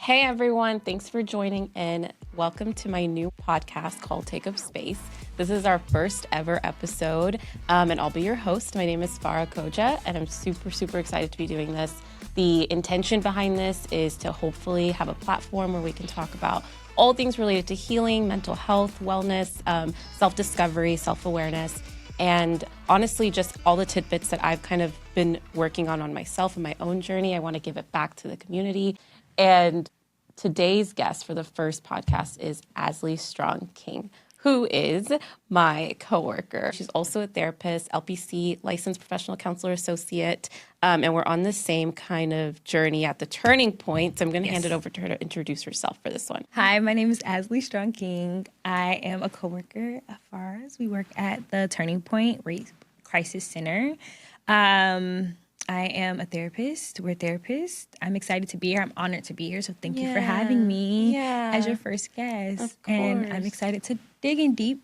Hey everyone, thanks for joining in. Welcome to my new podcast called Take Up Space. This is our first ever episode, and I'll be your host. My name is Farha Khoja, and I'm super excited to be doing this. The intention behind this is to hopefully have a platform where we can talk about all things related to healing, mental health, wellness, self-discovery, self-awareness, and honestly, just all the tidbits that I've kind of been working on myself and my own journey. I want to give it back to the community. And today's guest for the first podcast is Asli Strong King, who is my coworker. She's also a therapist, LPC, licensed professional counselor associate, and we're on the same kind of journey at the turning point. So I'm going to hand it over to her to introduce herself for this one. Hi, my name is Asli Strong King. I am a coworker of ours. We work at the Turning Point Rape Crisis Center. I am a therapist. We're therapists. I'm excited to be here. I'm honored to be here. So thank you for having me as your first guest. Of course. And I'm excited to dig in deep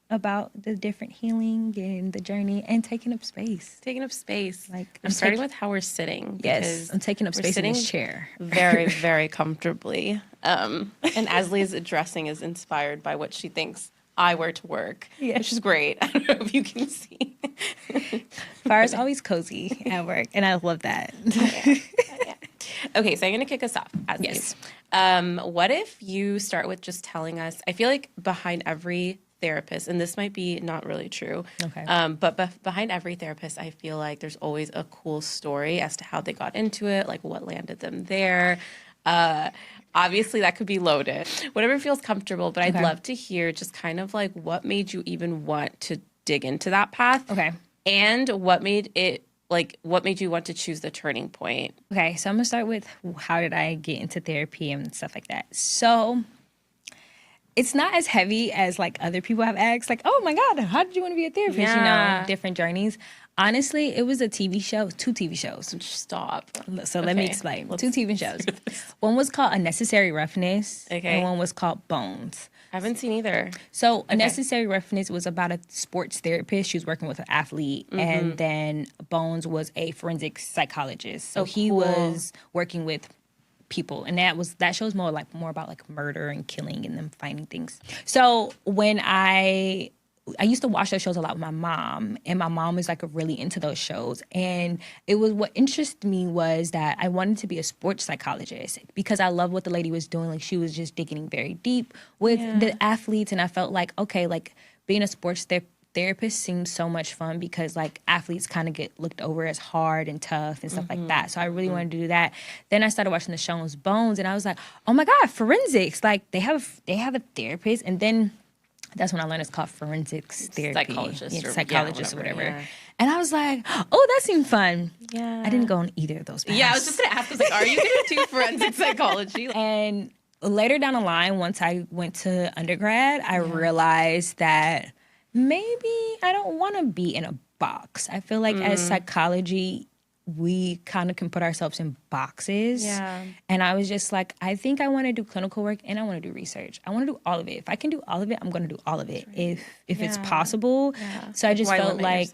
about the different healing and the journey and taking up space. Taking up space. Like I'm starting with how we're sitting. Yes, I'm taking up space in this chair. Very comfortably. And Asli's dressing is inspired by what she thinks I wear to work, which is great. I don't know if you can see. Farah's always cozy at work, and I love that. Okay, so I'm going to kick us off. Asli. Yes. What if you start with just telling us, I feel like behind every therapist, and this might be not really true, but behind every therapist, I feel like there's always a cool story as to how they got into it, like what landed them there. Obviously, that could be loaded. Whatever feels comfortable, but I'd love to hear just kind of like what made you even want to dig into that path. Okay. And what made you want to choose the turning point? Okay, so I'm going to start with how did I get into therapy and stuff like that. So it's not as heavy as like other people have asked, like, oh my God, how did you want to be a therapist? Yeah. You know, different journeys. Honestly, it was a TV show, 2 TV shows. Stop. So let me explain. 2 TV shows. One was called Unnecessary Roughness, and one was called Bones. I haven't seen either. So Unnecessary Roughness was about a sports therapist. She was working with an athlete. And then Bones was a forensic psychologist. So he was working with people. And that show's more about like murder and killing and them finding things. So when I used to watch those shows a lot with my mom, and my mom was like really into those shows. And it was what interested me was that I wanted to be a sports psychologist because I love what the lady was doing. Like she was just digging very deep with the athletes, and I felt like, okay, like being a sports therapist seems so much fun because like athletes kind of get looked over as hard and tough and stuff like that. So I really wanted to do that. Then I started watching the show's Bones, and I was like, oh my God, forensics! Like they have a therapist, and then that's when I learned it's called forensics therapy. Psychologist or whatever. Yeah. And I was like, oh, that seemed fun. Yeah. I didn't go on either of those paths. Yeah, I was just going to ask, like, are you going to do forensic psychology? And later down the line, once I went to undergrad, I realized that maybe I don't want to be in a box. I feel like as psychology, we kind of can put ourselves in boxes. Yeah. And I was just like, I think I want to do clinical work and I want to do research. I want to do all of it. If I can do all of it, I'm going to do all of it if it's possible. Yeah. So I just felt like,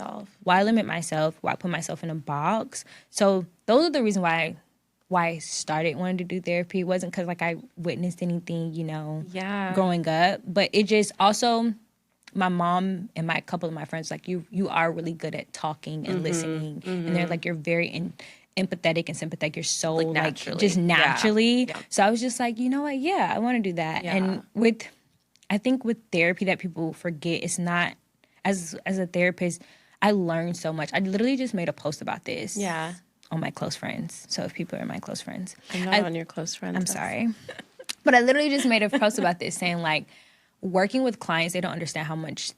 why limit myself? Why put myself in a box? So those are the reasons why I started wanting to do therapy. It wasn't because like I witnessed anything, growing up. But it just also, my mom and a couple of my friends, like, you are really good at talking and listening. And they're like, you're very empathetic and sympathetic. You're so like just naturally. Yeah. So I was just like, you know what? Yeah, I want to do that. Yeah. And I think with therapy that people forget, it's not, as a therapist, I learned so much. I literally just made a post about this. Yeah. On my close friends. So if people are my close friends. I'm not on your close friends. I'm sorry. But I literally just made a post about this saying like, working with clients, they don't understand how much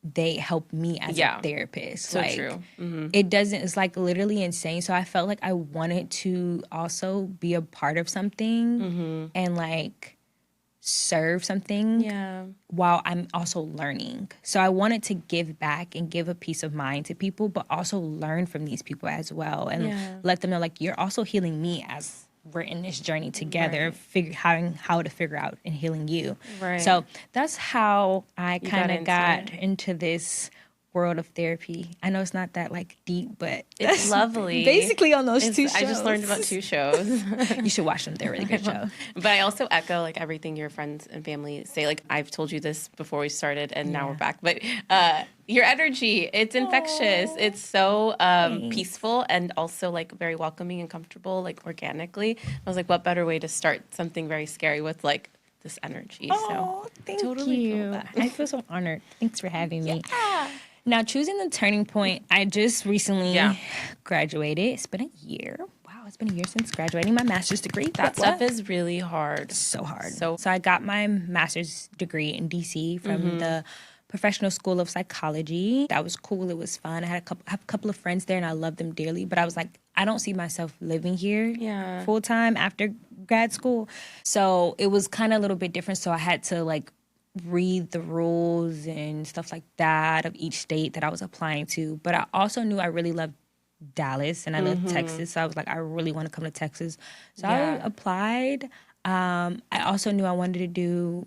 they help me as a therapist. So like, true. It's like literally insane. So I felt like I wanted to also be a part of something and like serve something while I'm also learning. So I wanted to give back and give a peace of mind to people, but also learn from these people as well and let them know like, you're also healing me as we're in this journey together, figuring how to figure out and healing you. Right. So that's how I kind of got into this world of therapy. I know it's not that like deep, but It's lovely. Basically on those two shows. I just learned about 2 shows. You should watch them. They're a really good show. But I also echo like everything your friends and family say. Like I've told you this before we started and now we're back. But your energy, it's infectious. It's so peaceful and also like very welcoming and comfortable, like organically. I was like, what better way to start something very scary with like this energy? Oh, so thank you. I feel so honored. Thanks for having me. Now, choosing the turning point, I just recently graduated. It's been a year. Wow, it's been a year since graduating my master's degree. That stuff is really hard. So hard. So I got my master's degree in DC from the Professional School of Psychology. That was cool. It was fun. I have a couple of friends there, and I love them dearly. But I was like, I don't see myself living here full time after grad school. So it was kind of a little bit different. So I had to like read the rules and stuff like that of each state that I was applying to. But I also knew I really loved Dallas and I loved Texas. So I was like, I really want to come to Texas. So I applied. I also knew I wanted to do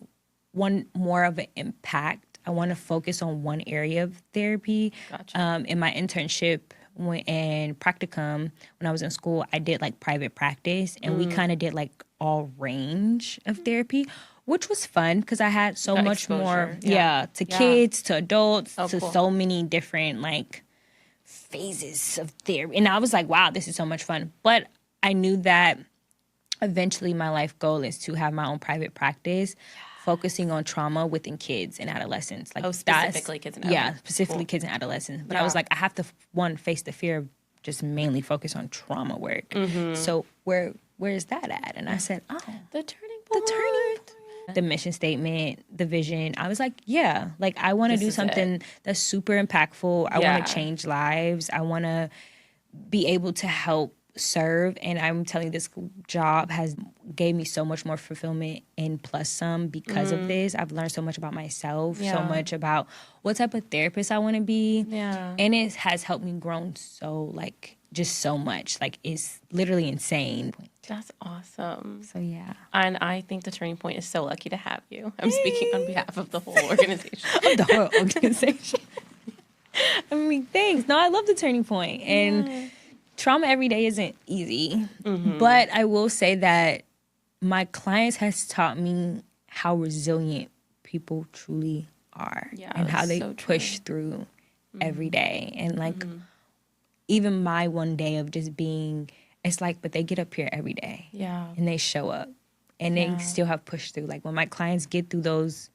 one more of an impact. I want to focus on one area of therapy. Gotcha. In my internship and practicum, when I was in school, I did like private practice and we kind of did like all range of therapy, which was fun because I had so much exposure. More, to kids, to adults, so many different like phases of therapy. And I was like, wow, this is so much fun. But I knew that eventually my life goal is to have my own private practice, focusing on trauma within kids and adolescents. Like specifically kids and adolescents. Yeah, specifically kids and adolescents. But I was like, I have to, face the fear of just mainly focus on trauma work. So where is that at? And I said, the turning point. The mission statement, the vision. I was like, I want to do something that's super impactful. I want to change lives. I want to be able to help serve. And I'm telling you, this job has gave me so much more fulfillment and plus some because of this. I've learned so much about myself, so much about what type of therapist I want to be. And it has helped me grow so just so much. Like it's literally insane. That's awesome. So yeah. And I think the Turning Point is so lucky to have you. I'm speaking on behalf of the whole organization. The whole organization. I mean, thanks. No, I love the Turning Point. And trauma every day isn't easy. But I will say that my clients has taught me how resilient people truly are and how they push through every day. And even my one day of just being, it's like, but they get up here every day. And they show up. And they still have pushed through. Like when my clients get through those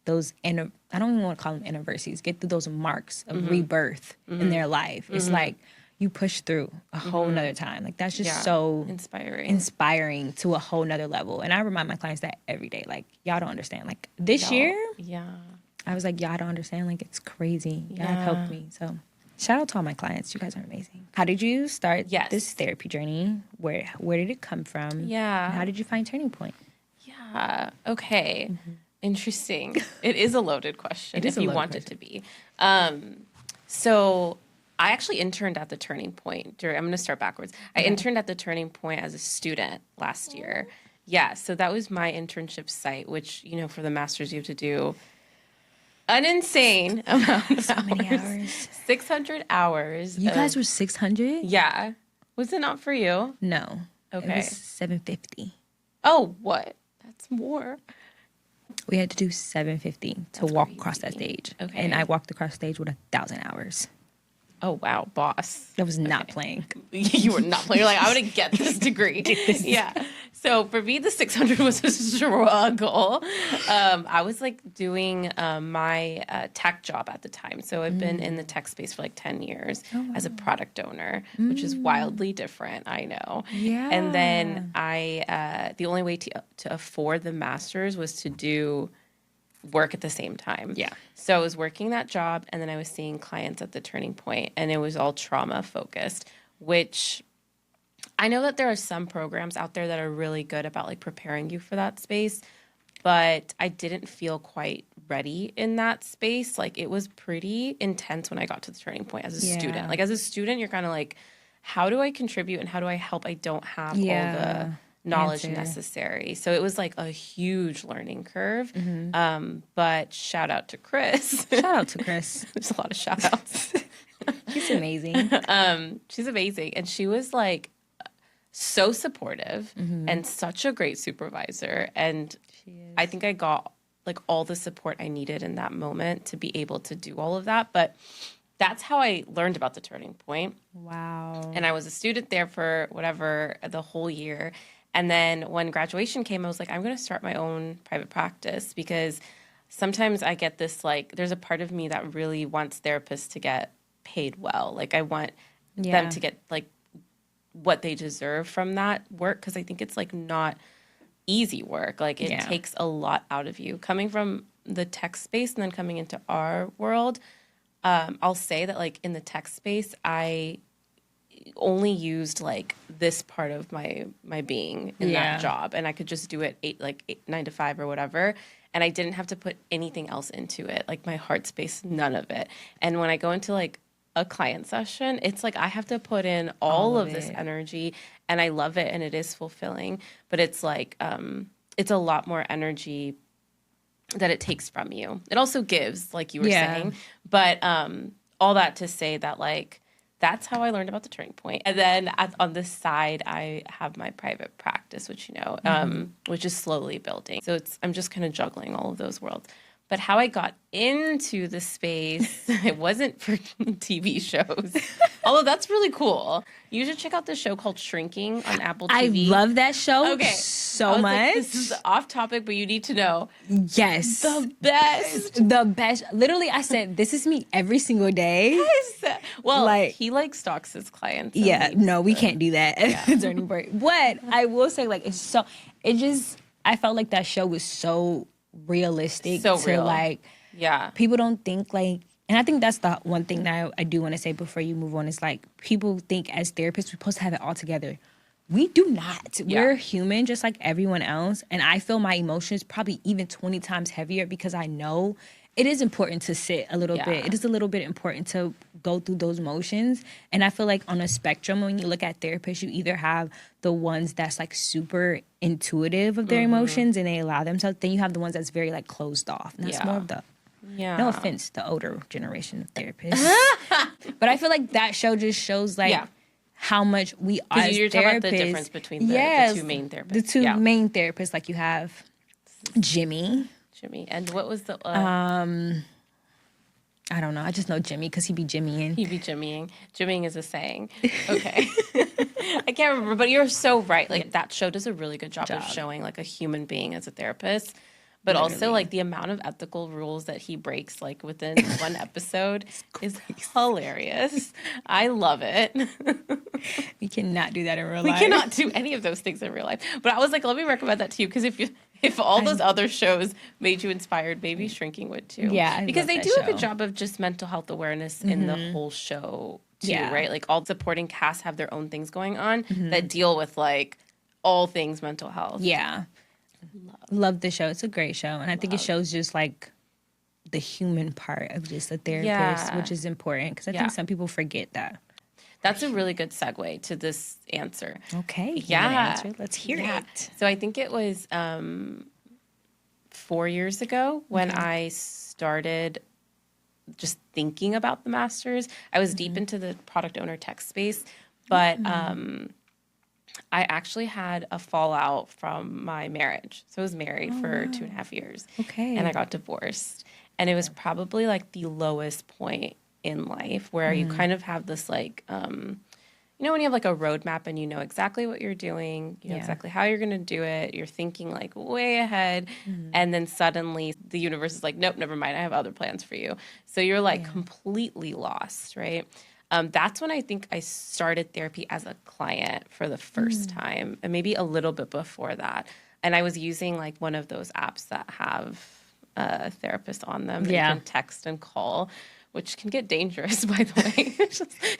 I don't even want to call them anniversaries, get through those marks of rebirth in their life. It's like you push through a whole nother time. Like that's just so inspiring to a whole nother level. And I remind my clients that every day. Like, y'all don't understand. Like this year, I was like, y'all don't understand. Like it's crazy. Y'all have helped me. So shout out to all my clients. You guys are amazing. How did you start this therapy journey? Where did it come from? And how did you find Turning Point? Okay. Interesting. It is a loaded question if you want it to be. So I actually interned at the Turning Point. I'm going to start backwards. I interned at the Turning Point as a student last year. So that was my internship site, which, for the master's you have to do an insane amount of so many hours. 600 hours. You guys were 600? Yeah. Was it not for you? No. Okay. It was 750. Oh, what? That's more. We had to do 750 to walk across that stage. Okay. And I walked across stage with 1,000 hours. Oh, wow, boss. I was not playing. You were not playing. You're like, I'm going to get this degree. So for me, the 600 was a struggle. I was doing my tech job at the time. So I've been in the tech space for 10 years as a product owner, which is wildly different, I know. Yeah. And then the only way to afford the master's was to do work at the same time. So I was working that job and then I was seeing clients at the Turning Point and it was all trauma focused, which I know that there are some programs out there that are really good about preparing you for that space, but I didn't feel quite ready in that space. It was pretty intense when I got to the Turning Point as a student. As a student, you're kind of how do I contribute and how do I help? I don't have all knowledge necessary. So it was like a huge learning curve. But shout out to Chris. Shout out to Chris. There's a lot of shout outs. She's amazing. She's amazing. And she was like so supportive and such a great supervisor. And I think I got like all the support I needed in that moment to be able to do all of that. But that's how I learned about the Turning Point. Wow. And I was a student there for whatever, the whole year. And then when graduation came, I was like, I'm going to start my own private practice, because sometimes I get this, like, there's a part of me that really wants therapists to get paid well. Like, I want them to get, like, what they deserve from that work, because I think it's, like, not easy work. Like, it takes a lot out of you. Coming from the tech space and then coming into our world, I'll say that, like, in the tech space, I only used like this part of my being in that job, and I could just do it 9 to 5 or whatever, and I didn't have to put anything else into it, like my heart space, none of it. And when I go into like a client session, it's like I have to put in all of this energy, and I love it and it is fulfilling, but it's like it's a lot more energy that it takes from you. It also gives, like you were saying, but all that to say that, like, that's how I learned about the Turning Point. And then on this side, I have my private practice, which, you know, which is slowly building. So I'm just kind of juggling all of those worlds. But how I got into the space, it wasn't for TV shows. Although that's really cool. You should check out this show called Shrinking on Apple TV. I love that show so much. Like, this is off topic, but you need to know. Yes. The best. The best. Literally, I said, this is me every single day. Yes. Well, like, he like stalks his clients. Yeah, no, we can't do that. But I will say, like, I felt like that show was so realistic, so to real. Like, people don't think like, and I think that's the one thing that I do want to say before you move on, is like, people think as therapists we're supposed to have it all together. We do not. We're human just like everyone else, and I feel my emotions probably even 20 times heavier, because I know it is important to sit a little bit. It is a little bit important to go through those motions. And I feel like on a spectrum, when you look at therapists, you either have the ones that's like super intuitive of their emotions and they allow themselves. Then you have the ones that's very like closed off. And that's more of the, no offense, the older generation of therapists. But I feel like that show just shows like how much we are as you're therapists. talking about the difference between the two main therapists. The two main therapists, like you have Jimmy. And what was the... I don't know. I just know Jimmy because he be Jimmying. He be Jimmying. Jimmying is a saying. Okay. I can't remember, but you're so right. Like, that show does a really good job of showing, like, a human being as a therapist. But also, like, the amount of ethical rules that he breaks, like, within one episode is hilarious. I love it. We cannot do that in real life. We cannot do any of those things in real life. But I was like, let me recommend that to you, because if all those other shows made you inspired, maybe Shrinking would too. Yeah, because they do a good job of just mental health awareness in the whole show too, right? Like, all supporting casts have their own things going on that deal with like all things mental health. Yeah. Love the show. It's a great show. And I think it shows just like the human part of just a therapist, which is important, because I think some people forget that. That's a really good segue to this answer. Okay. Let's hear it. So I think it was 4 years ago when I started just thinking about the master's. I was deep into the product owner tech space, but I actually had a fallout from my marriage. So I was married for 2.5 years. Okay. And I got divorced. And it was probably like the lowest point in life, where you kind of have this like, you know, when you have like a roadmap and you know exactly what you're doing, you know exactly how you're going to do it, you're thinking like way ahead, and then suddenly the universe is like, nope, never mind, I have other plans for you. So you're like completely lost, right? That's when I think I started therapy as a client for the first time, and maybe a little bit before that. And I was using like one of those apps that have therapists on them that you can text and call, which can get dangerous, by the way.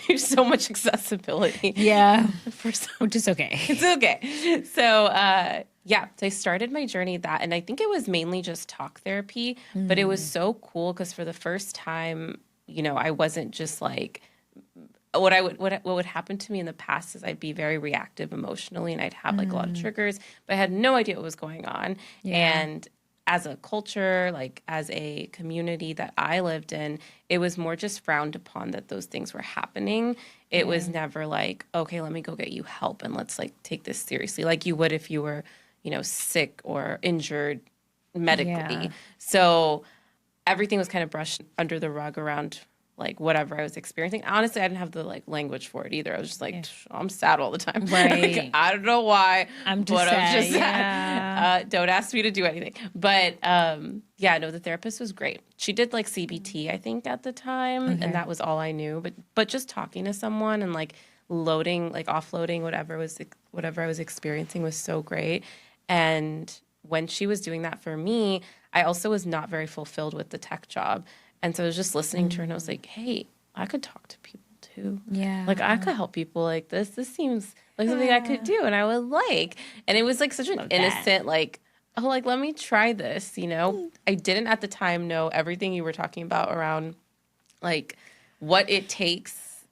There's so much accessibility. Yeah. Which is okay. It's okay. So, so I started my journey that, and I think it was mainly just talk therapy, but it was so cool because for the first time, you know, I wasn't just like what would happen to me in the past is I'd be very reactive emotionally, and I'd have like a lot of triggers, but I had no idea what was going on. And as a culture, like as a community that I lived in, it was more just frowned upon that those things were happening. It was never like, okay, let me go get you help and let's like take this seriously, like you would if you were, sick or injured medically. So everything was kind of brushed under the rug around like whatever I was experiencing. Honestly, I didn't have the like language for it either. I was just like, I'm sad all the time. Right. Like, I don't know why, I'm just sad. Sad. Don't ask me to do anything. But the therapist was great. She did like CBT, I think, at the time, and that was all I knew. But just talking to someone and like offloading whatever I was experiencing was so great. And when she was doing that for me, I also was not very fulfilled with the tech job. And so I was just listening to her and I was like, hey, I could talk to people too. Yeah. Like I could help people like this. This seems like something I could do and I would like. And it was like such an innocent, like, oh, like, let me try this, I didn't at the time know everything you were talking about around like what it takes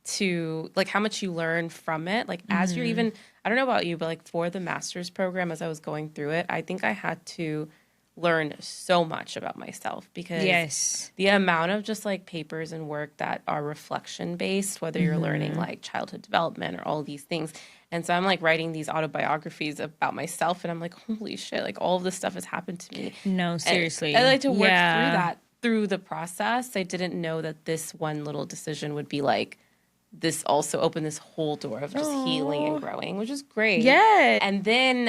to, like how much you learn from it. Like as you're even, I don't know about you, but like for the master's program, as I was going through it, I think I had to learn so much about myself because the amount of just like papers and work that are reflection based, whether you're learning like childhood development or all of these things. And so I'm like writing these autobiographies about myself and I'm like, holy shit, like all of this stuff has happened to me. No, seriously. And I like to work through that through the process. I didn't know that this one little decision would be like, this also opened this whole door of just healing and growing, which is great. Yeah. And then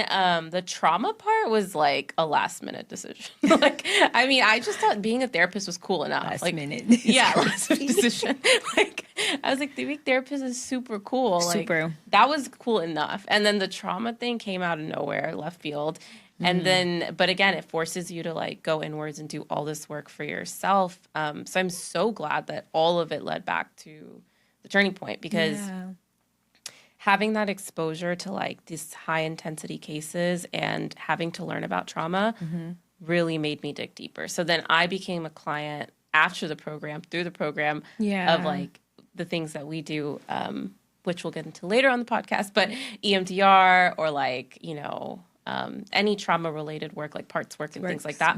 the trauma part was like a last minute decision. Like, I mean, I just thought being a therapist was cool enough. Last minute decision. Like, I was like, being a therapist is super cool. Super. Like, that was cool enough. And then the trauma thing came out of nowhere, left field. And then, but again, it forces you to like go inwards and do all this work for yourself. So I'm so glad that all of it led back to the turning point because having that exposure to like these high intensity cases and having to learn about trauma really made me dig deeper. So then I became a client after the program, through the program of like the things that we do, which we'll get into later on the podcast, but EMDR or like, any trauma related work like parts work and things like that.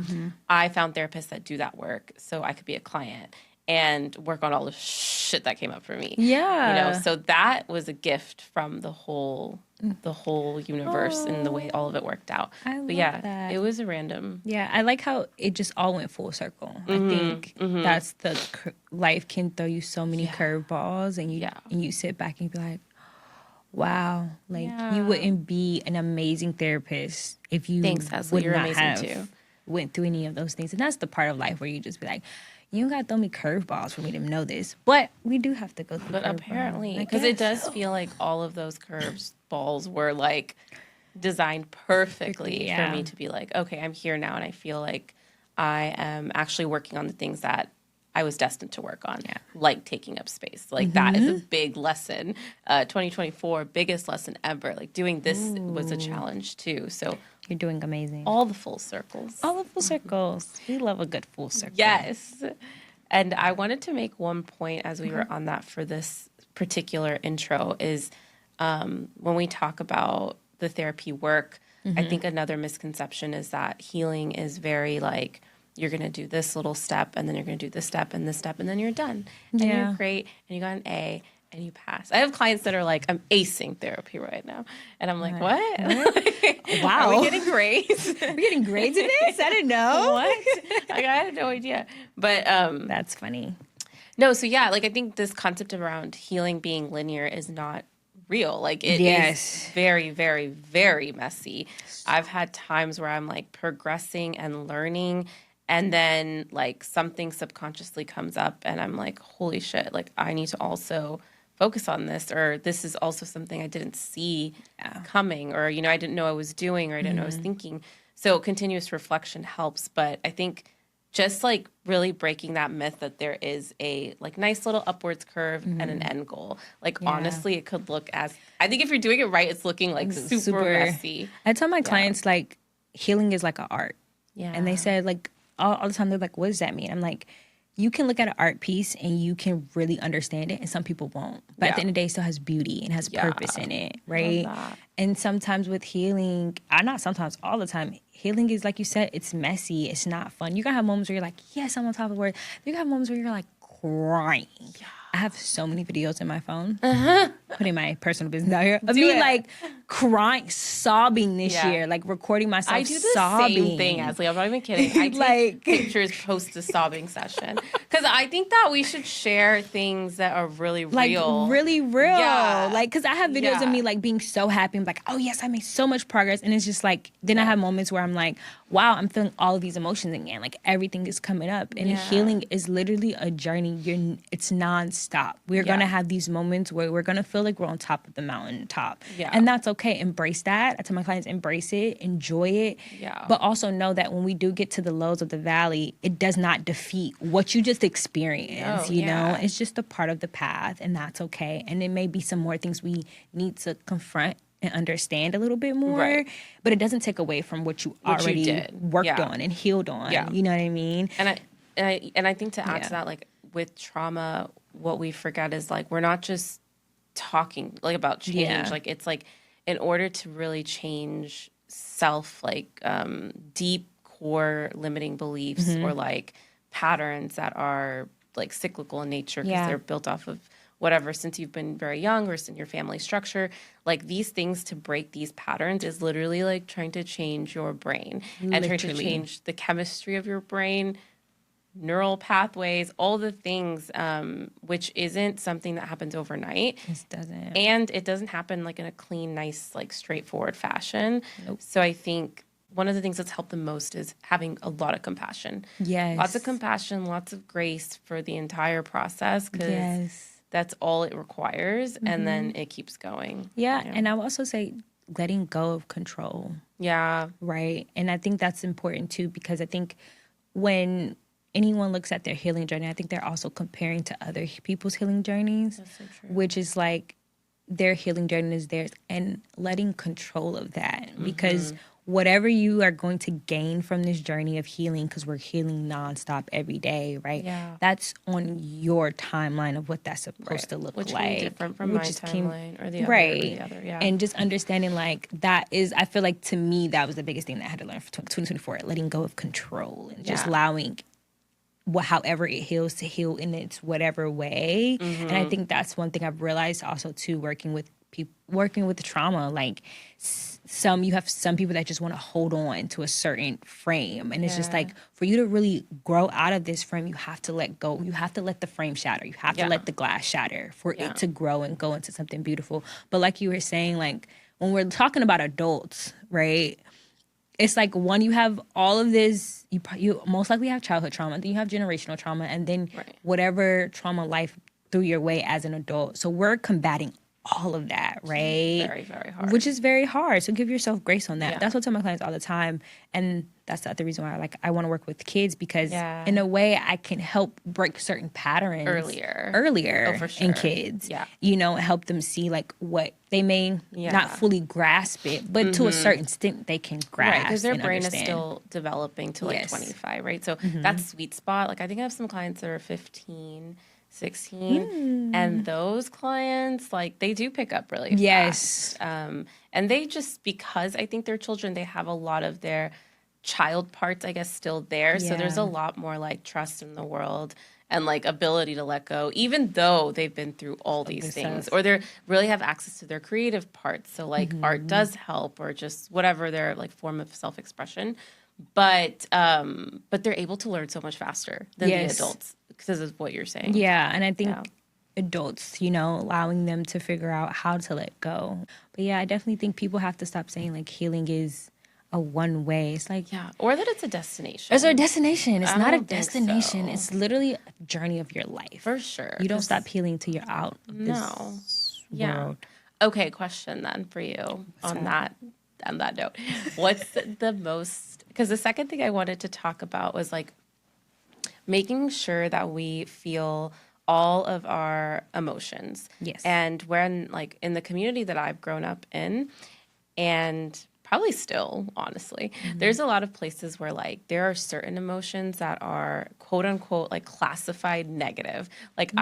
I found therapists that do that work so I could be a client and work on all the shit that came up for me. Yeah. So that was a gift from the whole universe and the way all of it worked out. It was a random. Yeah, I like how it just all went full circle. I think that's life can throw you so many curveballs and you sit back and be like, wow, like you wouldn't be an amazing therapist if you would not have went through any of those things. And that's the part of life where you just be like, you don't gotta throw me curveballs for me to know this, but we do have to go through. But apparently, because it does feel like all of those curveballs were like designed perfectly for me to be like, okay, I'm here now, and I feel like I am actually working on the things that I was destined to work on, like taking up space. Like that is a big lesson. 2024, biggest lesson ever. Like doing this was a challenge too. So you're doing amazing. All the full circles. All the full circles. We love a good full circle. Yes. And I wanted to make one point as we were on that for this particular intro is when we talk about the therapy work, I think another misconception is that healing is very like, you're going to do this little step, and then you're going to do this step, and then you're done. And you're great, and you got an A, and you pass. I have clients that are like, I'm acing therapy right now. And I'm like, what? Wow. Are we getting grades? We're getting grades in this? I didn't know. What? Like, I had no idea. But that's funny. No, so yeah, like I think this concept around healing being linear is not real. Like it is very, very, very messy. I've had times where I'm like progressing and learning, and then like something subconsciously comes up and I'm like, holy shit, like I need to also focus on this, or this is also something I didn't see coming, or, I didn't know I was doing, or I didn't know I was thinking. So continuous reflection helps. But I think just like really breaking that myth that there is a like nice little upwards curve and an end goal. Like honestly, it could look as, I think if you're doing it right, it's looking like super messy. I tell my clients like healing is like an art. Yeah. And they said like all the time, they're like, what does that mean? I'm like, you can look at an art piece and you can really understand it, and some people won't. But at the end of the day, it still has beauty and has purpose in it, right? And sometimes with healing, not sometimes, all the time, healing is, like you said, it's messy. It's not fun. You're going to have moments where you're like, yes, I'm on top of the world. You're going to have moments where you're like crying. Yeah. I have so many videos in my phone, putting my personal business out here, of me like crying, sobbing this year, like recording myself I do the sobbing. same thing, Asli. I'm not even kidding. I take pictures post the sobbing session because I think that we should share things that are really real. Like really real. Yeah. Like, because I have videos of me like being so happy. I'm like, oh yes, I made so much progress. And it's just like, then I have moments where I'm like, wow, I'm feeling all of these emotions again. Like everything is coming up. And healing is literally a journey. It's nonstop. We're going to have these moments where we're going to feel like we're on top of the mountaintop. Yeah. And that's okay. Embrace that. I tell my clients, embrace it, enjoy it. Yeah. But also know that when we do get to the lows of the valley, it does not defeat what you just experienced. You know, it's just a part of the path, and that's okay. And there may be some more things we need to confront and understand a little bit more, but it doesn't take away from what you already worked on and healed on. Yeah. You know what I mean? And I think to add to that, like with trauma, what we forget is like we're not just talking like about change. Like it's like in order to really change self, like deep core limiting beliefs or like patterns that are like cyclical in nature because they're built off of whatever since you've been very young or in your family structure, like these things to break these patterns is literally like trying to change your brain and trying to change the chemistry of your brain, neural pathways, all the things, which isn't something that happens overnight. It doesn't. And it doesn't happen like in a clean, nice, like straightforward fashion. Nope. So I think one of the things that's helped the most is having a lot of compassion. Yes. Lots of compassion, lots of grace for the entire process because that's all it requires. And then it keeps going. Yeah. And I would also say letting go of control. Yeah. Right. And I think that's important too, because I think when anyone looks at their healing journey, I think they're also comparing to other people's healing journeys, that's so true. Which is like their healing journey is theirs, and letting control of that because whatever you are going to gain from this journey of healing, because we're healing nonstop every day, right? Yeah. That's on your timeline of what that's supposed to look which like. Which different from my timeline or the other. Right. Or the other, And just understanding like that is, I feel like to me, that was the biggest thing that I had to learn for 2024, letting go of control and just allowing however it heals to heal in its whatever way. And I think that's one thing I've realized also too, working with trauma, like you have some people that just want to hold on to a certain frame, and it's just like for you to really grow out of this frame, you have to let go. You have to let the frame shatter. You have to let the glass shatter for it to grow and go into something beautiful. But like you were saying, like when we're talking about adults, right? It's like one, you have all of this, you most likely have childhood trauma, then you have generational trauma, and then whatever trauma life threw your way as an adult. So we're combating all of that, right? Very, very hard. Which is very hard. So give yourself grace on that. That's what I tell my clients all the time. And that's the other reason why I want to work with kids, because in a way I can help break certain patterns earlier for sure. in kids. Yeah. You know, help them see like what they may not fully grasp it, but to a certain extent they can grasp. Right, because their brain understand. Is still developing to like 25, right? So that's sweet spot. Like I think I have some clients that are 15, 16, and those clients, like, they do pick up really fast. And they just, because I think they're children, they have a lot of their child parts, I guess, still there. So there's a lot more, like, trust in the world and, like, ability to let go, even though they've been through all these things. Or they really have access to their creative parts. So, like, art does help, or just whatever their, like, form of self-expression. But they're able to learn so much faster than the adults because of what you're saying. Yeah, and I think adults, you know, allowing them to figure out how to let go. But yeah, I definitely think people have to stop saying like healing is a one way. It's like or that it's a destination. It's a destination. It's not a destination. So. It's literally a journey of your life. For sure. You don't stop healing till you're out of this world. Okay, question then for you on that note. What's the most, because the second thing I wanted to talk about was like making sure that we feel all of our emotions. Yes. And when, like, in the community that I've grown up in, and probably still, honestly, there's a lot of places where like there are certain emotions that are quote unquote like classified negative. Like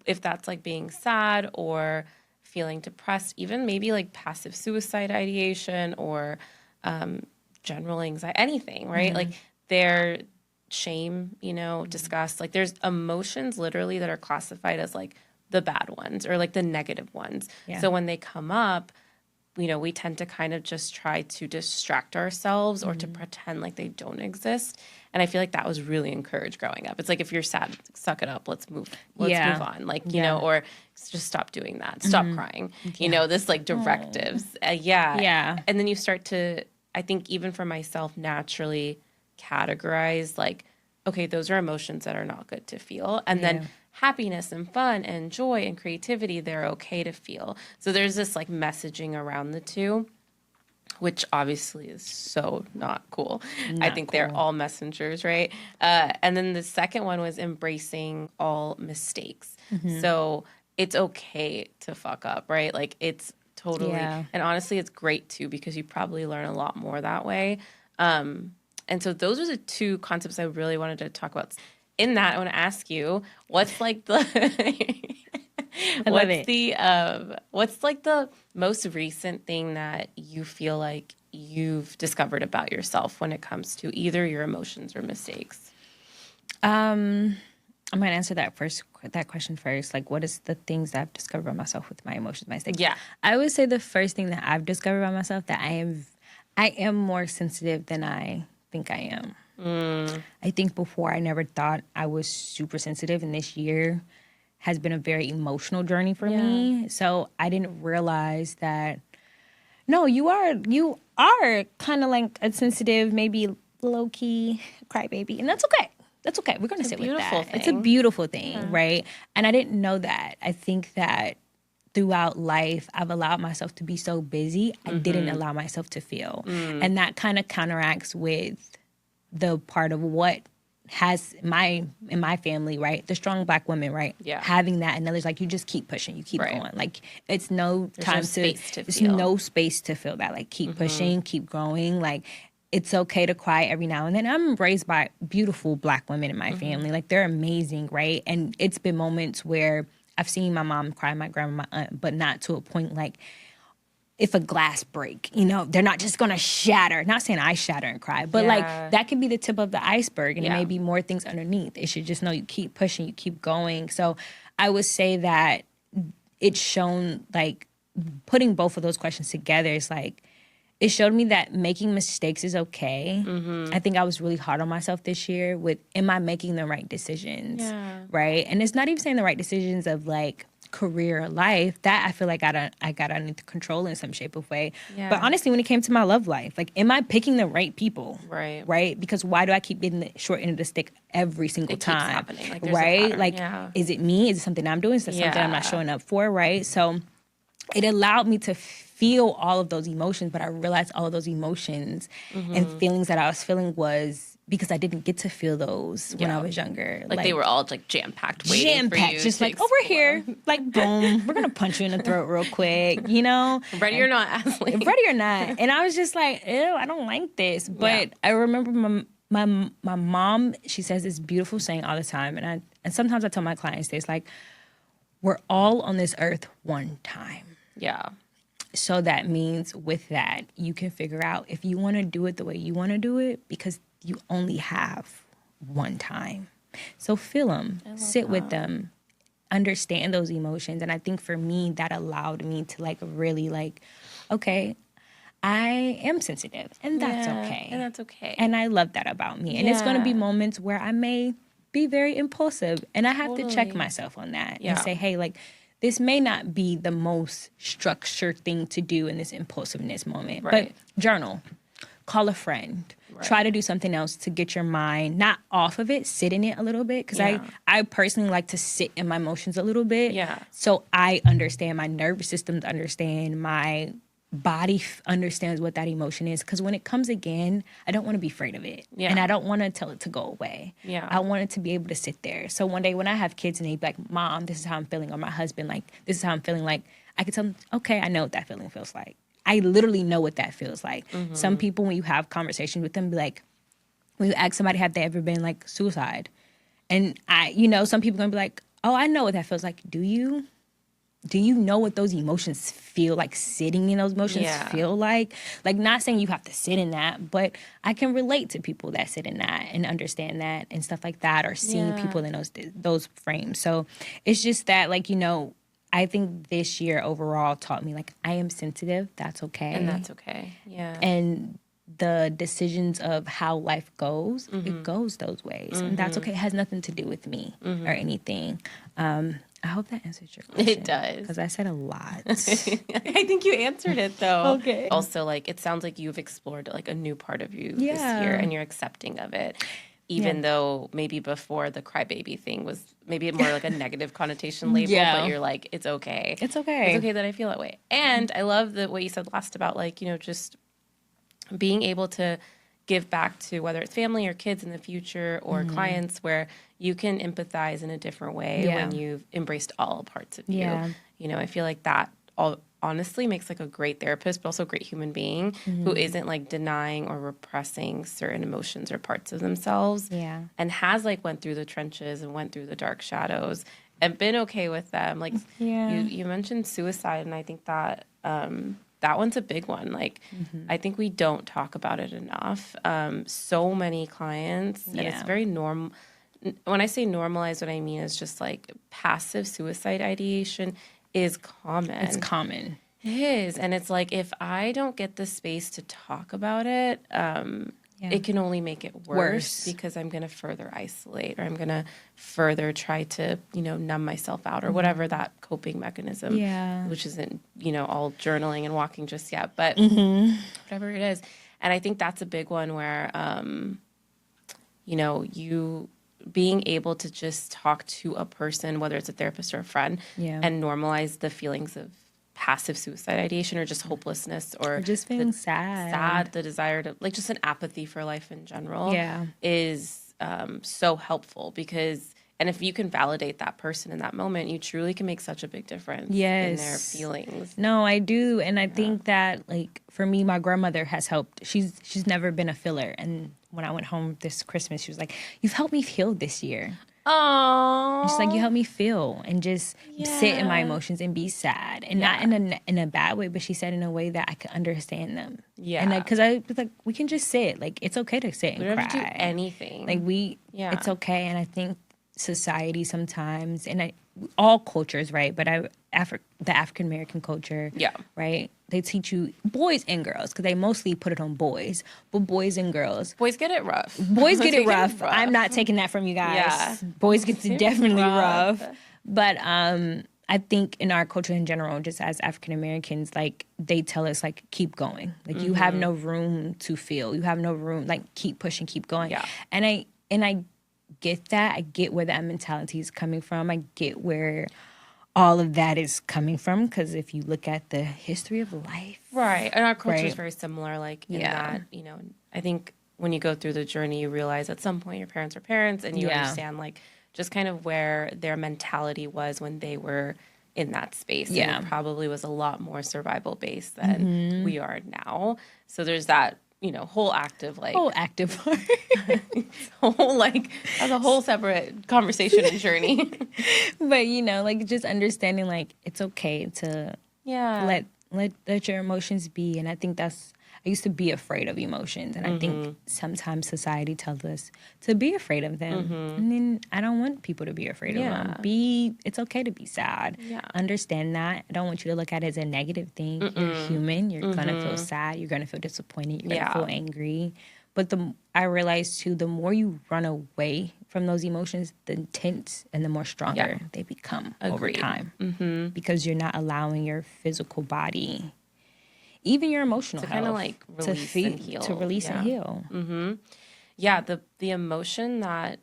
if that's like being sad or feeling depressed, even maybe like passive suicide ideation or general anxiety, anything, right? Like their shame, disgust, like there's emotions literally that are classified as like the bad ones or like the negative ones. Yeah. So when they come up, we tend to kind of just try to distract ourselves or to pretend like they don't exist. And I feel like that was really encouraged growing up. It's like, if you're sad, suck it up. Let's move on. Like, or just stop doing that. Stop crying. This like directives. Yeah. And then you start to, I think even for myself, naturally categorize like, okay, those are emotions that are not good to feel. And then happiness and fun and joy and creativity, they're okay to feel. So there's this like messaging around the two, which obviously is so not cool. I think they're all messengers, right? And then the second one was embracing all mistakes. So it's okay to fuck up, right? Like it's totally, and honestly, it's great too, because you probably learn a lot more that way. And so those are the two concepts I really wanted to talk about. In that, I want to ask you, what's like the what's like the most recent thing that you feel like you've discovered about yourself when it comes to either your emotions or mistakes? I'm gonna answer that question first. Like, what is the things that I've discovered about myself with my emotions, my mistakes? Yeah, I would say the first thing that I've discovered about myself, that I am more sensitive than I think I am. I think before I never thought I was super sensitive, and this year has been a very emotional journey for me. So I didn't realize that, no, you are kind of like a sensitive, maybe low-key crybaby, and that's okay. That's okay. We're going to sit with that. It's a beautiful thing, right? And I didn't know that. I think that throughout life, I've allowed myself to be so busy, I didn't allow myself to feel. And that kind of counteracts with the part of what has in my family, right? The strong Black women, right? Yeah. Having that, and others, like, you just keep pushing, you keep going. Like, it's there's no space to feel that. Like, keep pushing, keep growing. Like, it's okay to cry every now and then. I'm raised by beautiful Black women in my family. Like, they're amazing, right? And it's been moments where I've seen my mom cry, my grandma, my aunt, but not to a point like, if a glass break, they're not just gonna shatter. Not saying I shatter and cry, but like that could be the tip of the iceberg, and there may be more things underneath. It should just know you keep pushing, you keep going. So I would say that it's shown, like, putting both of those questions together is like, it showed me that making mistakes is okay. I think I was really hard on myself this year with, am I making the right decisions? Right? And it's not even saying the right decisions of like career or life. That I feel like I got under control in some shape of way. But honestly, when it came to my love life, like, am I picking the right people? Right? Because why do I keep getting the short end of the stick every single time? Keeps happening. Like, right? Like, is it me? Is it something I'm doing? Is it something I'm not showing up for? Right? So it allowed me to feel all of those emotions, but I realized all of those emotions and feelings that I was feeling was because I didn't get to feel those when I was younger. Like they were all like jam-packed waiting for you just to like, over here, like, boom, we're going to punch you in the throat real quick, Ready or not, Asli. Ready or not. And I was just like, ew, I don't like this. But I remember my mom, she says this beautiful saying all the time, and sometimes I tell my clients this, like, we're all on this earth one time. Yeah. So that means with that, you can figure out if you want to do it the way you want to do it, because you only have one time. So feel them, sit with them, understand those emotions. And I think for me, that allowed me to like really like, okay, I am sensitive, and that's okay. And that's okay. And I love that about me. And it's going to be moments where I may be very impulsive, and I have to check myself on that and say, hey, like, this may not be the most structured thing to do in this impulsiveness moment, but journal, call a friend, try to do something else to get your mind not off of it, sit in it a little bit. Because I personally like to sit in my emotions a little bit. So I understand, my nervous systems understand, my body understands what that emotion is. Because when it comes again, I don't want to be afraid of it. And I don't want to tell it to go away. I want it to be able to sit there. So one day when I have kids and they be like, Mom, this is how I'm feeling, or my husband, like, this is how I'm feeling, like, I can tell them, okay, I know what that feeling feels like. I literally know what that feels like. Mm-hmm. Some people, when you have conversations with them, be like, when you ask somebody, have they ever been like suicide? And some people gonna be like, oh, I know what that feels like. Do you? Do you know what those emotions feel like, sitting in those emotions feel like? Like, not saying you have to sit in that, but I can relate to people that sit in that and understand that and stuff like that, or seeing people in those frames. So it's just that, like, I think this year overall taught me, like, I am sensitive. That's okay. And that's okay. Yeah. And the decisions of how life goes, it goes those ways. And that's okay. It has nothing to do with me or anything. I hope that answers your question. It does. Because I said a lot. I think you answered it, though. Okay. Also, like, it sounds like you've explored, like, a new part of you this year, and you're accepting of it. Even though maybe before the crybaby thing was maybe more like a negative connotation label, but you're like, it's okay. It's okay. It's okay that I feel that way. And I love what you said last about, like, just being able to give back to whether it's family or kids in the future or clients, where you can empathize in a different way when you've embraced all parts of you. I feel like that honestly makes like a great therapist, but also a great human being who isn't like denying or repressing certain emotions or parts of themselves, and has like went through the trenches and went through the dark shadows and been okay with them. Like you mentioned suicide, and I think that that one's a big one. Like, I think we don't talk about it enough. So many clients, and it's very normal. When I say normalized, what I mean is just like passive suicide ideation is common. It's common. It is. And it's like, if I don't get the space to talk about it, it can only make it worse because I'm going to further isolate, or I'm going to further try to, numb myself out, or whatever that coping mechanism, which isn't, all journaling and walking just yet, but whatever it is. And I think that's a big one where, you being able to just talk to a person, whether it's a therapist or a friend, and normalize the feelings of passive suicide ideation, or just hopelessness, or just feeling sad, the desire to, like, just an apathy for life in general, is so helpful. Because, and if you can validate that person in that moment, you truly can make such a big difference in their feelings. No, I do. And I think that, like, for me, my grandmother has helped. She's never been a filler. And when I went home this Christmas, she was like, you've helped me feel this year. Oh, she's like, you help me feel and just sit in my emotions and be sad, and not in a bad way, but she said in a way that I could understand them. And because I was like, we can just sit, like, it's okay to sit and cry. We don't have to do anything. Like, it's okay. And I think society sometimes, and all cultures, right? But the African American culture, right? They teach you, boys and girls, because they mostly put it on boys, but boys and girls. Boys get it rough. Boys get it rough. I'm not taking that from you guys. Yeah. Boys get it definitely rough. But I think in our culture in general, just as African Americans, like, they tell us, like, keep going. Like, you have no room to feel. You have no room, like, keep pushing, keep going. Yeah. And I get that. I get where that mentality is coming from. I get where all of that is coming from, because if you look at the history of life, right, and our culture is very similar, like, in that, I think when you go through the journey, you realize at some point your parents are parents, and you understand, like, just kind of where their mentality was when they were in that space. And it probably was a lot more survival based than we are now. So there's that, whole active part. That's a whole separate conversation and journey. But, like, just understanding, like, it's okay to let your emotions be. And I think I used to be afraid of emotions. And I think sometimes society tells us to be afraid of them. And then I don't want people to be afraid of them. It's okay to be sad. Understand that. I don't want you to look at it as a negative thing. You're human. You're going to feel sad. You're going to feel disappointed. You're going to feel angry. But I realized, too, the more you run away from those emotions, the intense and the more stronger they become over time. Because you're not allowing your physical body, even your emotional health, kind of like release and heal. To release and heal. Yeah, the emotion that,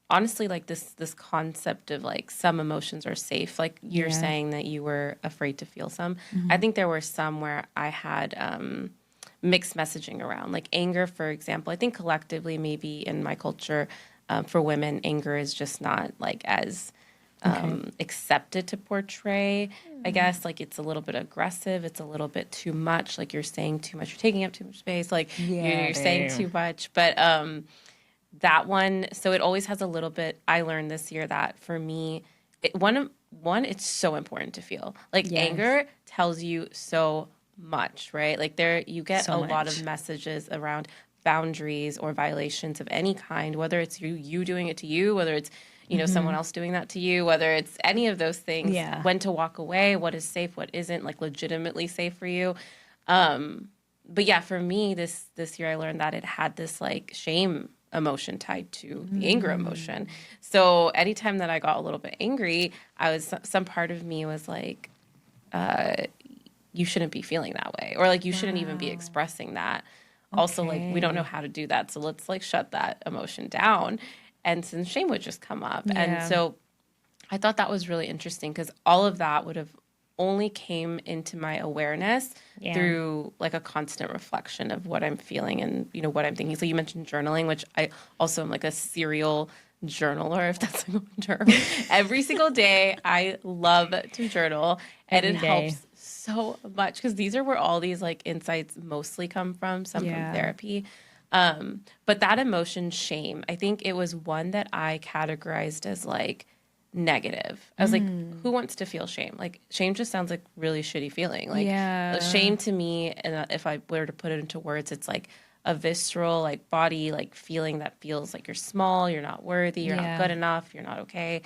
honestly, like, this concept of, like, some emotions are safe. Like, you're saying that you were afraid to feel some. I think there were some where I had mixed messaging around. Like, anger, for example. I think collectively, maybe in my culture, for women, anger is just not, like, as accepted to portray. I guess like it's a little bit aggressive. It's a little bit too much. Like you're saying too much. You're taking up too much space. Like you're saying too much. But that one, so it always has a little bit. I learned this year that for me, one, it's so important to feel. Like anger tells you so much, right? Like you get a lot of messages around boundaries or violations of any kind, whether it's you doing it to you, whether it's someone else doing that to you, whether it's any of those things, when to walk away, what is safe, what isn't, like legitimately safe for you. But yeah, for me, this year I learned that it had this like shame emotion tied to the anger emotion. So anytime that I got a little bit angry, some part of me was like, you shouldn't be feeling that way, or like you shouldn't even be expressing that. Also, like we don't know how to do that, so let's like shut that emotion down. And since shame would just come up. And so I thought that was really interesting because all of that would have only came into my awareness through like a constant reflection of what I'm feeling and, what I'm thinking. So you mentioned journaling, which I also am like a serial journaler, if that's like a term. Every single day I love to journal, and it helps so much because these are where all these like insights mostly come from, some from therapy. But that emotion, shame, I think it was one that I categorized as like negative. I was like, who wants to feel shame? Like shame just sounds like really shitty feeling. Like shame to me, and if I were to put it into words, it's like a visceral like body like feeling that feels like you're small, you're not worthy, you're not good enough, you're not okay.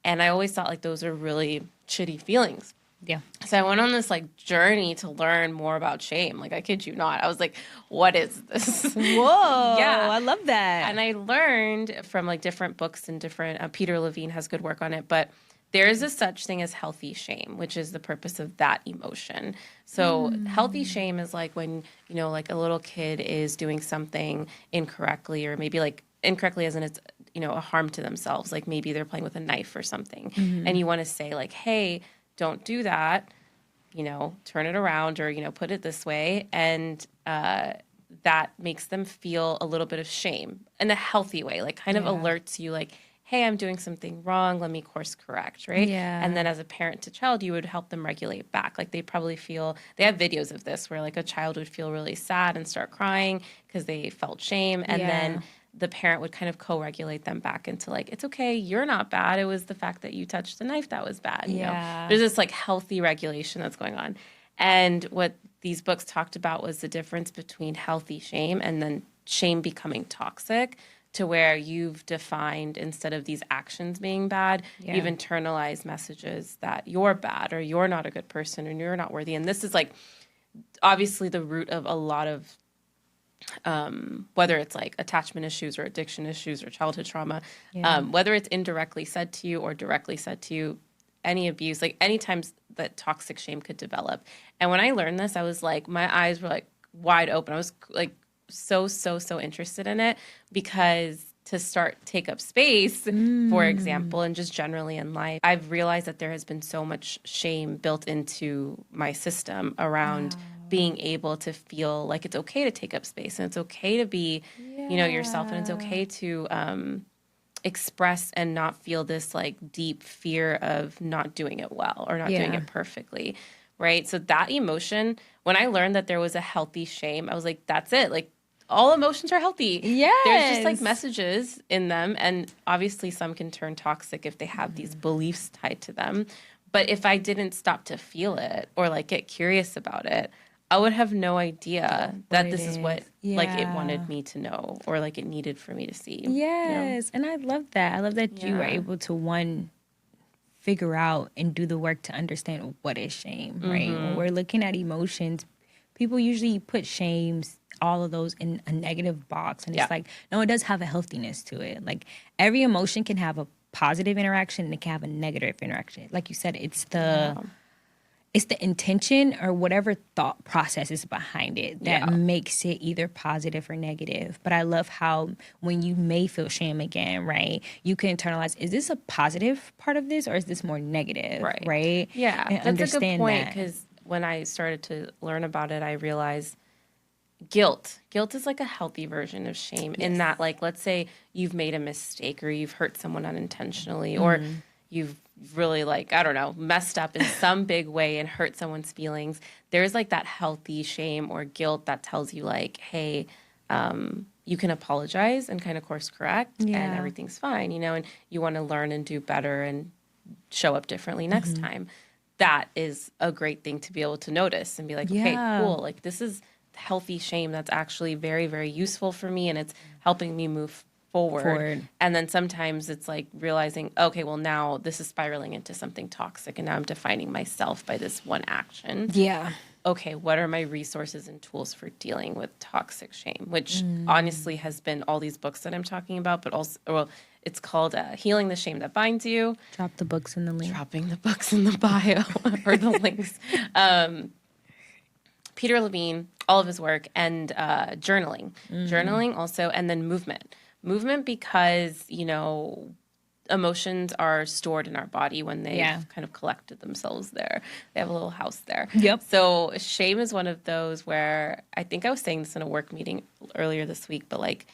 And I always thought like those are really shitty feelings. Yeah. So I went on this like journey to learn more about shame. Like I kid you not. I was like, what is this? Whoa. Yeah. I love that. And I learned from like different books and different, Peter Levine has good work on it, but there is a such thing as healthy shame, which is the purpose of that emotion. So healthy shame is like when, like a little kid is doing something incorrectly, or maybe like incorrectly as in it's, a harm to themselves. Like maybe they're playing with a knife or something. And you want to say like, hey, don't do that, turn it around, or, put it this way. And that makes them feel a little bit of shame in a healthy way, like kind of alerts you like, hey, I'm doing something wrong. Let me course correct, right? Yeah. And then as a parent to child, you would help them regulate back. Like they probably they have videos of this where like a child would feel really sad and start crying because they felt shame. And then the parent would kind of co-regulate them back into like, it's okay, you're not bad. It was the fact that you touched the knife that was bad. There's this like healthy regulation that's going on. And what these books talked about was the difference between healthy shame and then shame becoming toxic, to where you've defined, instead of these actions being bad, you've internalized messages that you're bad, or you're not a good person, or you're not worthy. And this is like obviously the root of a lot of whether it's like attachment issues or addiction issues or childhood trauma, whether it's indirectly said to you or directly said to you, any abuse, like any times that toxic shame could develop. And when I learned this, I was like, my eyes were like wide open. I was like so interested in it, because to take up space, for example, and just generally in life, I've realized that there has been so much shame built into my system around being able to feel like it's okay to take up space, and it's okay to be, yourself, and it's okay to express and not feel this like deep fear of not doing it well or not doing it perfectly, right? So that emotion, when I learned that there was a healthy shame, I was like, that's it. Like all emotions are healthy. There's just like messages in them, and obviously some can turn toxic if they have these beliefs tied to them. But if I didn't stop to feel it or like get curious about it, I would have no idea that this is what like it wanted me to know, or like it needed for me to see. Yes. And I love that. I love that you were able to figure out and do the work to understand what is shame, right? When we're looking at emotions, people usually put shames, all of those, in a negative box. And it's like, no, it does have a healthiness to it. Like every emotion can have a positive interaction and it can have a negative interaction. Like you said, it's the intention or whatever thought process is behind it that makes it either positive or negative. But I love how when you may feel shame again, right, you can internalize, is this a positive part of this or is this more negative, right? Yeah, and that's a good point, because when I started to learn about it, I realized guilt is like a healthy version of shame, in that, like, let's say you've made a mistake or you've hurt someone unintentionally, or you've really like, I don't know, messed up in some big way and hurt someone's feelings, there's like that healthy shame or guilt that tells you like, hey, you can apologize and kind of course correct and everything's fine, you know, and you want to learn and do better and show up differently next time. That is a great thing to be able to notice and be like, okay, cool. Like this is healthy shame that's actually very, very useful for me and it's helping me move forward. And then sometimes it's like realizing, okay, well now this is spiraling into something toxic and now I'm defining myself by this one action. Yeah. Okay, what are my resources and tools for dealing with toxic shame? Which honestly has been all these books that I'm talking about, but also, well, it's called Healing the Shame That Binds You. Drop the books in the link. Dropping the books in the bio or the links. Peter Levine, all of his work, and journaling. Journaling also, and then movement. Movement because, you know, emotions are stored in our body when they've kind of collected themselves there. They have a little house there. Yep. So shame is one of those where I think I was saying this in a work meeting earlier this week, but like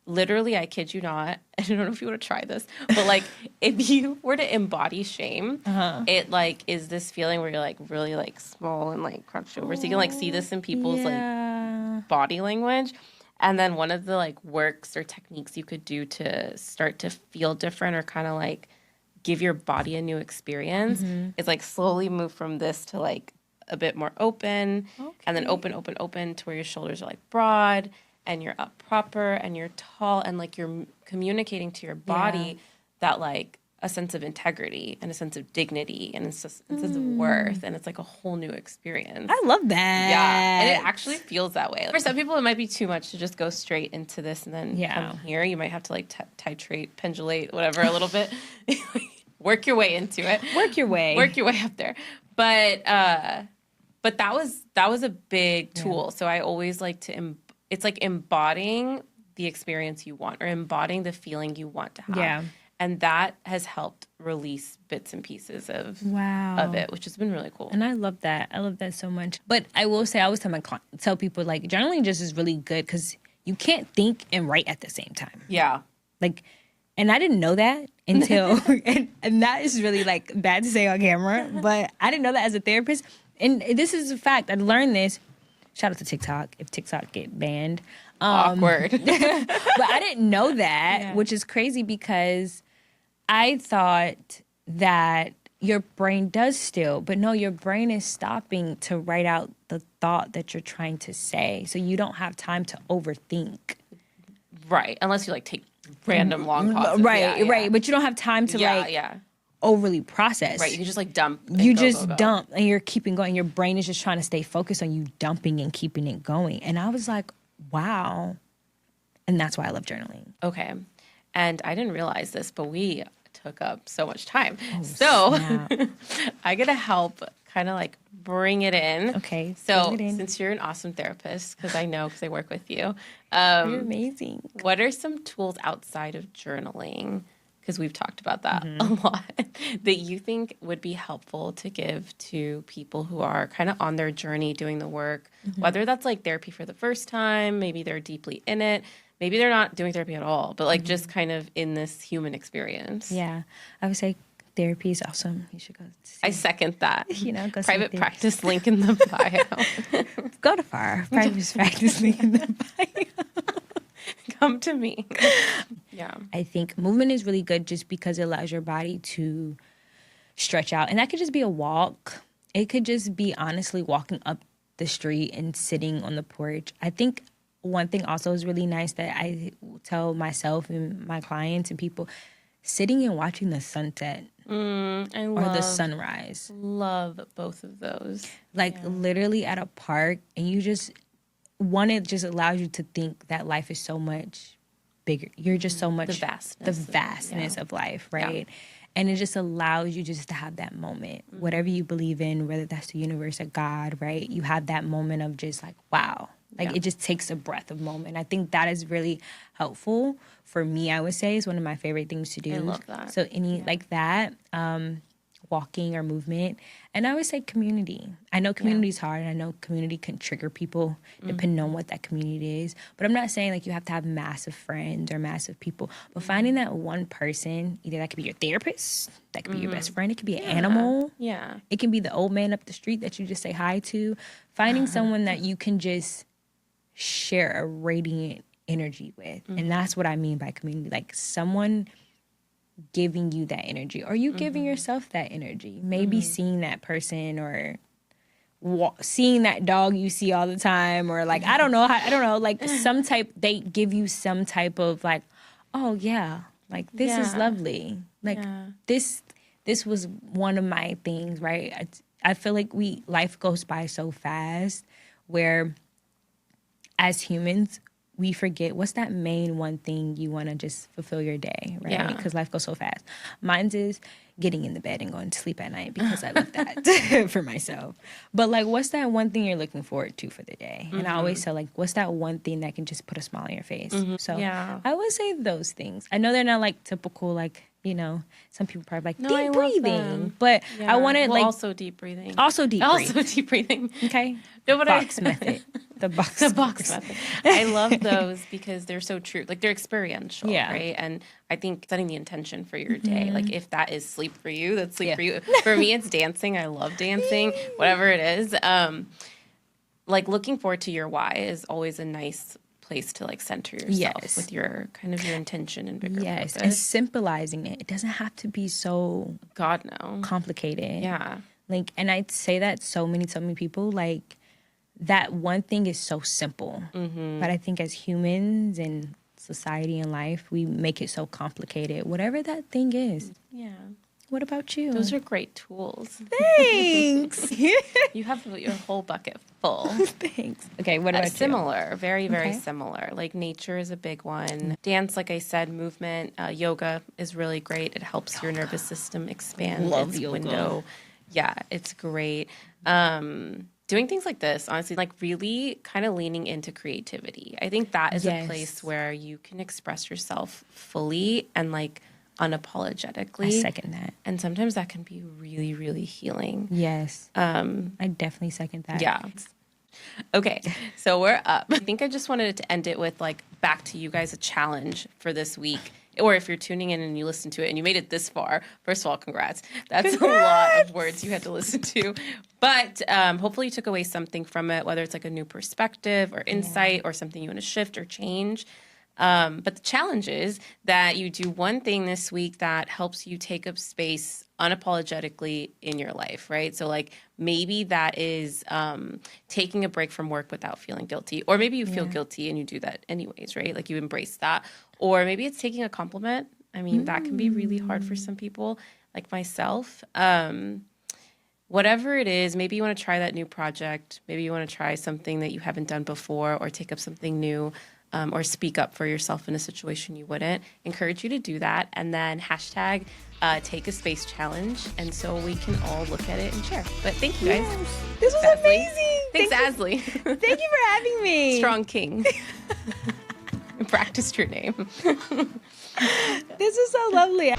literally, I kid you not, I don't know if you want to try this, but like if you were to embody shame, it like is this feeling where you're like really like small and like crunched over. So you can like see this in people's like body language. And then one of the like works or techniques you could do to start to feel different or kind of like give your body a new experience is like slowly move from this to like a bit more open and then open to where your shoulders are like broad and you're up proper and you're tall and like you're communicating to your body that like a sense of integrity and a sense of dignity and a sense of worth. And it's like a whole new experience. I love that. Yeah. And it actually feels that way. For some people, it might be too much to just go straight into this and then come here. You might have to like titrate, pendulate, whatever, a little bit. Work your way into it. Work your way up there. But that was a big tool. So I always like to, it's like embodying the experience you want or embodying the feeling you want to have. Yeah. And that has helped release bits and pieces of it, which has been really cool. And I love that. I love that so much. But I will say, I always tell people, like, journaling just is really good because you can't think and write at the same time. Yeah. Like, and I didn't know that until, and that is really, like, bad to say on camera, but I didn't know that as a therapist. And this is a fact. I learned this. Shout out to TikTok, if TikTok get banned. Awkward. But I didn't know that, which is crazy because I thought that your brain does still, but no, your brain is stopping to write out the thought that you're trying to say. So you don't have time to overthink. Right. Unless you like take random long pauses. Right. But you don't have time to overly process. Right. You can just like dump. You just dump and you're keeping going. Your brain is just trying to stay focused on you dumping and keeping it going. And I was like, wow. And that's why I love journaling. Okay. And I didn't realize this, but we took up so much time. So I got to help kind of like bring it in. Okay. So since you're an awesome therapist, because I know because I work with you. You're amazing. What are some tools outside of journaling, because we've talked about that a lot, that you think would be helpful to give to people who are kind of on their journey doing the work, whether that's like therapy for the first time, maybe they're deeply in it, maybe they're not doing therapy at all, but like just kind of in this human experience. Yeah. I would say therapy is awesome. You should go see. I second that. You know, go private practice link in the bio. Go to Farha. Private practice link in the bio. Come to me. Yeah. I think movement is really good just because it allows your body to stretch out. And that could just be a walk. It could just be honestly walking up the street and sitting on the porch. I think one thing also is really nice that I tell myself and my clients and people, sitting and watching the sunset or the sunrise. Love both of those. Like literally at a park, and you just, it just allows you to think that life is so much bigger. You're just so much the vastness of life, right? Yeah. And it just allows you just to have that moment, whatever you believe in, whether that's the universe or God, right? You have that moment of just like, wow. Like it just takes a breath of moment. I think that is really helpful for me. I would say is one of my favorite things to do. I love that. So like that, walking or movement. And I always say community. I know community is hard, and I know community can trigger people depending on what that community is. But I'm not saying like you have to have massive friends or massive people. But finding that one person, either that could be your therapist, that could be your best friend, it could be an animal. Yeah. It can be the old man up the street that you just say hi to. Finding someone that you can just share a radiant energy with. And that's what I mean by community. Like someone giving you that energy, or you giving yourself that energy. Maybe seeing that person, or seeing that dog you see all the time, or like I don't know, like some type, they give you some type of like, oh yeah, like this is lovely. Like this was one of my things, right? I feel like life goes by so fast, where as humans we forget what's that main one thing you want to just fulfill your day, right? Because life goes so fast. Mine's is getting in the bed and going to sleep at night, because I love that for myself. But like, what's that one thing you're looking forward to for the day? And I always say, like, what's that one thing that can just put a smile on your face? So I would say those things. I know they're not like typical, like, you know, some people probably like deep breathing, but I wanted like also deep breathing. Also deep breathing. Okay. No, but box method. The box method. I love those because they're so true. Like they're experiential, right? And I think setting the intention for your day, like if that is sleep for you, that's sleep for you. For me, it's dancing. I love dancing, whatever it is. Like looking forward to your why is always a nice place to like center yourself with your kind of your intention and bigger purpose. And symbolizing it. It doesn't have to be so complicated. Like, and I say that so many people, like that one thing is so simple. But I think as humans and society and life, we make it so complicated. Whatever that thing is. Yeah. What about you? Those are great tools. Thanks. You have your whole bucket full. Thanks. Okay, what about you? Similar, very, very similar. Like nature is a big one. Dance, like I said, movement, yoga is really great. It helps your nervous system expand its window. Yeah, it's great. Doing things like this, honestly, like really kind of leaning into creativity. I think that is a place where you can express yourself fully and like unapologetically. I second that. And sometimes that can be really, really healing. Yes. I definitely second that. Yeah. Okay, so we're up. I think I just wanted to end it with like back to you guys a challenge for this week. Or if you're tuning in and you listen to it and you made it this far, first of all, congrats. That's a lot of words you had to listen to. But hopefully you took away something from it, whether it's like a new perspective or insight or something you want to shift or change. But the challenge is that you do one thing this week that helps you take up space unapologetically in your life, right? So like maybe that is taking a break from work without feeling guilty, or maybe you feel guilty and you do that anyways, right? Like you embrace that. Or maybe it's taking a compliment. I mean, that can be really hard for some people, like myself. Whatever it is, maybe you want to try that new project. Maybe you want to try something that you haven't done before, or take up something new. Or speak up for yourself in a situation you wouldn't. Encourage you to do that. And then hashtag take a space challenge. And so we can all look at it and share. But thank you guys. Yes. This was amazing. Thanks, Asli. Thank you for having me. Strong King. Practiced your name. This is so lovely.